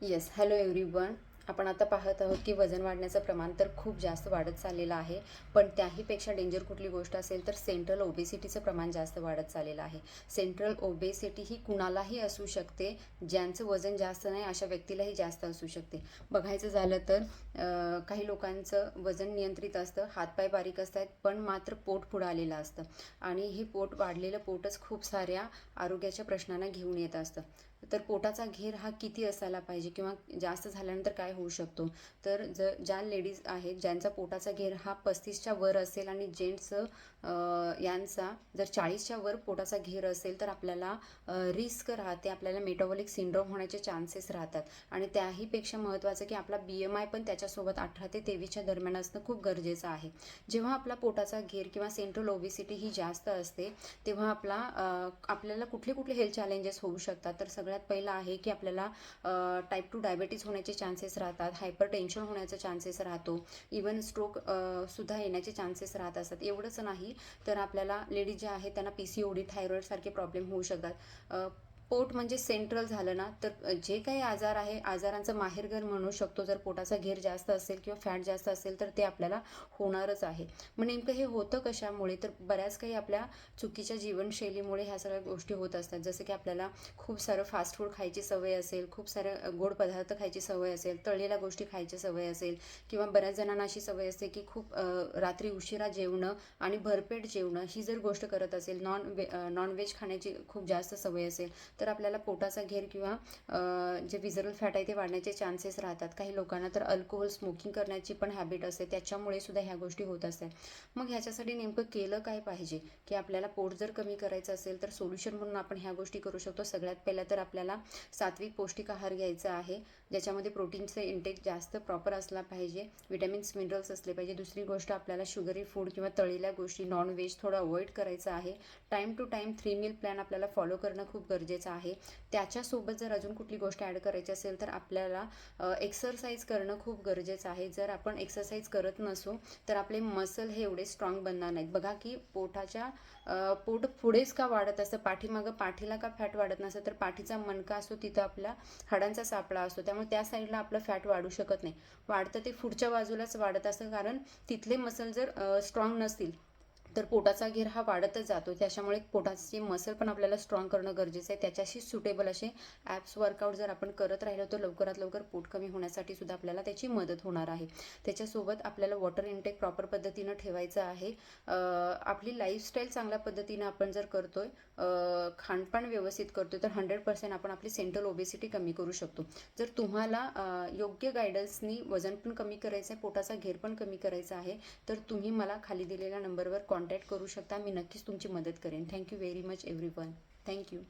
Yes, hello everyone. आपण आता पाहत आहोत की वजन वाढण्याचं प्रमाण तर खूप जास्त वाढत चाललेलं आहे. पण त्याहीपेक्षा डेंजर कुठली गोष्ट असेल तर सेंट्रल ओबेसिटीचं प्रमाण जास्त वाढत चाललेलं आहे. सेंट्रल ओबेसिटी ही कुणालाही असू शकते, ज्यांचं वजन जास्त नाही अशा व्यक्तीलाही जास्त असू शकते. बघायचं झालं तर काही लोकांचं वजन नियंत्रित असतं, हातपाय बारीक असतात, पण मात्र पोट पुढं आलेलं असतं आणि हे पोट वाढलेलं पोटच खूप साऱ्या आरोग्याच्या प्रश्नांना घेऊन येत असतं. तर पोटाचा घेर हा किती असायला पाहिजे किंवा जास्त झाल्यानंतर काय होऊ शकतो? तर ज्या लेडीज आहेत ज्यांचा पोटाचा घेर हा 35च्या वर असेल आणि जेंट्स यांचा जर 40च्या वर पोटाचा घेर असेल तर आपल्याला रिस्क राहते, आपल्याला मेटाबॉलिक सिंड्रोम होण्याचे चान्सेस राहतात. आणि त्याहीपेक्षा महत्त्वाचं की आपला BMI पण त्याच्यासोबत 18 ते 23च्या दरम्यान असणं खूप गरजेचं आहे. जेव्हा आपला पोटाचा घेर किंवा सेंट्रल ओबेसिटी ही जास्त असते तेव्हा आपल्याला कुठले कुठले हेल्थ चॅलेंजेस होऊ शकतात. तर सगळ्यात पहिलं आहे की आपल्याला टाईप 2 डायबिटीज होण्याचे चान्सेस राहतात, हायपर टेन्शन होण्याचा चान्सेस राहतो, इवन स्ट्रोक सुद्धा येण्याचे चान्सेस राहत असतात. एवढंच नाही तर आपल्याला लेडीज ज्या आहेत त्यांना PCOD, थायरॉईड सारखे प्रॉब्लेम होऊ शकतात. पोट म्हणजे सेंट्रल झालं ना तर जे काही आजार आहे आजारांचं माहेरघर म्हणू शकतो. जर पोटाचा घेर जास्त असेल किंवा फॅट जास्त असेल तर ते आपल्याला होणारच आहे. मग नेमकं हे होतं कशामुळे? तर बऱ्याच काही आपल्या चुकीच्या जीवनशैलीमुळे ह्या सगळ्या गोष्टी होत असतात. जसं की आपल्याला खूप सारं फास्ट फूड खायची सवय असेल, खूप सारं गोड पदार्थ खायची सवय असेल, तळलेल्या गोष्टी खायची सवय असेल किंवा बऱ्याच जणांना अशी सवय असते की खूप रात्री उशिरा जेवणं आणि भरपेट जेवणं ही जर गोष्ट करत असेल, नॉनव्हेज खाण्याची खूप जास्त सवय असेल तर आपल्याला पोटाचा घेर किंवा जे विजरल फॅट आहे ते वाढण्याचे चान्सेस राहतात. काही लोकांना तर अल्कोहोल स्मोकिंग करण्याची पण हॅबिट असते, त्याच्यामुळे सुद्धा ह्या गोष्टी होत असतात. मग ह्याच्यासाठी नेमकं केलं काय पाहिजे की आपल्याला पोट जर कमी करायचं असेल तर सोल्युशन म्हणून आपण ह्या गोष्टी करू शकतो. सगळ्यात पहिला तर आपल्याला सात्विक पौष्टिक आहार घ्यायचा आहे, ज्याच्यामध्ये प्रोटीनचं इंटेक जास्त प्रॉपर असला पाहिजे, विटॅमिन्स मिनरल्स असले पाहिजे. दुसरी गोष्ट आपल्याला शुगरी फूड किंवा तळलेल्या गोष्टी नॉनव्हेज थोडं अवॉइड करायचं आहे. Time to time 3 meal plan आपल्याला फॉलो करणं खूप गरजेचं आहे. त्याच्यासोबत जर अजून कुठली गोष्ट ॲड करायची असेल तर आपल्याला एक्सरसाइज करणं खूप गरजेचं आहे. जर आपण एक्सरसाइज करत नसू तर आपले मसल हे एवढे स्ट्रॉंग बनणार नाहीत. बघा की पोट पुढेच का वाढत असतं, पाठीमागं पाठीला का फॅट वाढत नसतं? तर पाठीचा मणका असतो तिथं आपला हाडांचा सापळा असतो, त्यामुळे त्या साईडला आपलं फॅट वाढू शकत नाही. वाढतं ते पुढच्या बाजूलाच वाढत असतं, कारण तिथले मसल जर स्ट्रॉंग नसतील तर पोटाचा घेर हा वाढतच जातो. त्याच्यामुळे पोटाचे मसल पण आपल्याला स्ट्रॉंग करणं गरजेचं आहे. त्याच्याशी सुटेबल असे ॲप्स वर्कआउट जर आपण करत राहिलो तर लवकरात लवकर पोट कमी होण्यासाठी सुद्धा आपल्याला त्याची मदत होणार आहे. त्याच्यासोबत आपल्याला वॉटर इंटेक प्रॉपर पद्धतीनं ठेवायचं आहे. आपली लाईफस्टाईल चांगल्या पद्धतीनं आपण जर करतोय, खानपान व्यवस्थित करतोय तर 100% आपण आपली सेंट्रल ओबेसिटी कमी करू शकतो. जर तुम्हाला योग्य गायडन्सनी वजन पण कमी करायचं आहे, पोटाचा घेर पण कमी करायचा आहे तर तुम्ही मला खाली दिलेल्या नंबरवर कॉन्टॅक्ट करू शकता. मी नक्कीच तुमची मदत करेन. Thank you very much everyone. Thank you.